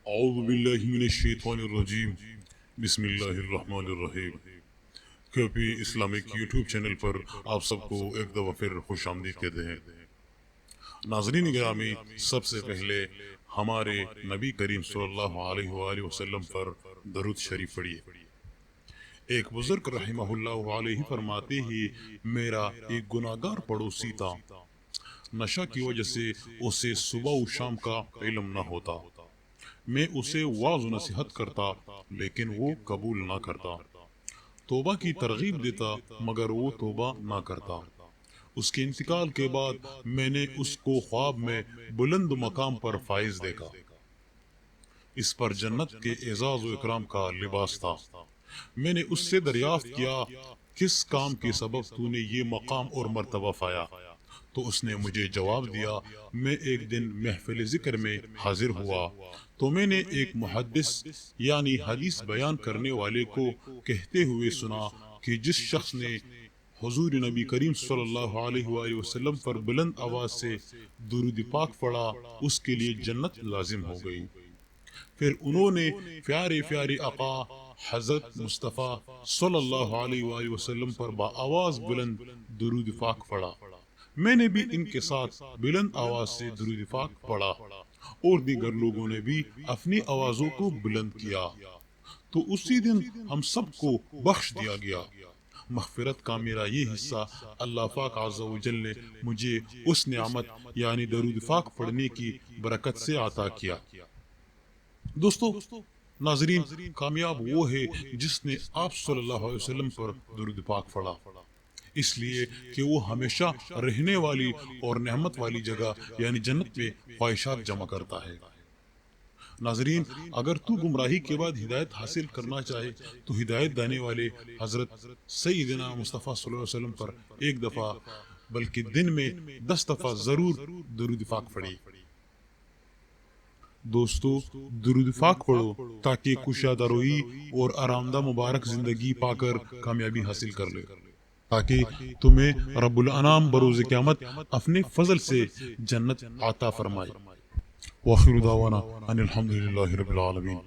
اعوذ باللہ من الشیطان الرجیم بسم اللہ الرحمن الرحیم کیوپی اسلامک یوٹیوب چینل پر آپ سب کو ایک دفعہ پھر خوش آمدید کہتے ہیں۔ ناظرین گرامی، سب سے پہلے ہمارے نبی کریم صلی اللہ علیہ وآلہ وسلم پر درود شریف پڑھیے۔ ایک بزرگ رحمہ اللہ علیہ فرماتے ہی میرا ایک گناہگار پڑوسی تھا، نشہ کی وجہ سے اسے صبح و شام کا علم نہ ہوتا۔ میں اسے واعظ و نصیحت کرتا لیکن وہ قبول نہ کرتا، توبہ کی ترغیب دیتا مگر وہ توبہ نہ کرتا۔ اس کے انتقال کے بعد میں نے اس کو خواب میں بلند مقام پر فائز دیکھا، اس پر جنت کے اعزاز و اکرام کا لباس تھا۔ میں نے اس سے دریافت کیا کس کام کے سبب تو نے یہ مقام اور مرتبہ پایا؟ تو اس نے مجھے جواب دیا، میں ایک دن محفل ذکر میں حاضر ہوا تو میں نے ایک محدث یعنی حدیث بیان کرنے والے کو کہتے ہوئے سنا کہ جس شخص نے حضور نبی کریم صلی اللہ علیہ وآلہ وسلم پر بلند آواز سے درود پاک پڑھا اس کے لیے جنت لازم ہو گئی۔ پھر انہوں نے پیارے پیارے آقا حضرت مصطفیٰ صلی اللہ علیہ وآلہ وسلم پر با آواز بلند درود پاک پڑھا۔ میں نے بھی ان کے ساتھ بلند آواز سے درود پاک پڑھا اور دیگر لوگوں نے بھی اپنی آوازوں کو بلند کیا، تو اسی دن ہم سب کو بخش دیا گیا۔ مغفرت کا میرا یہ حصہ اللہ پاک عز و جل نے مجھے اس نعمت یعنی درود پاک پڑھنے کی برکت سے عطا کیا۔ دوستو ناظرین، کامیاب وہ ہے جس نے آپ صلی اللہ علیہ وسلم پر درود پاک پڑھا، اس لیے کہ وہ ہمیشہ رہنے والی اور نعمت والی جگہ یعنی جنت میں خواہشات جمع کرتا ہے۔ ناظرین، اگر تو گمراہی کے بعد ہدایت حاصل کرنا چاہے تو ہدایت دینے والے حضرت سیدنا مصطفیٰ صلی اللہ علیہ وسلم پر ایک دفعہ بلکہ دن میں 10 دفعہ ضرور درود پاک پڑھے۔ دوستو درود پاک پڑھو تاکہ کشادہ روئی اور آرام دہ مبارک زندگی پا کر کامیابی حاصل کر لے، تاکہ تمہیں رب الانام بروز قیامت اپنے فضل سے جنت عطا فرمائے۔ وآخر دعوانا ان الحمد للہ رب العالمین۔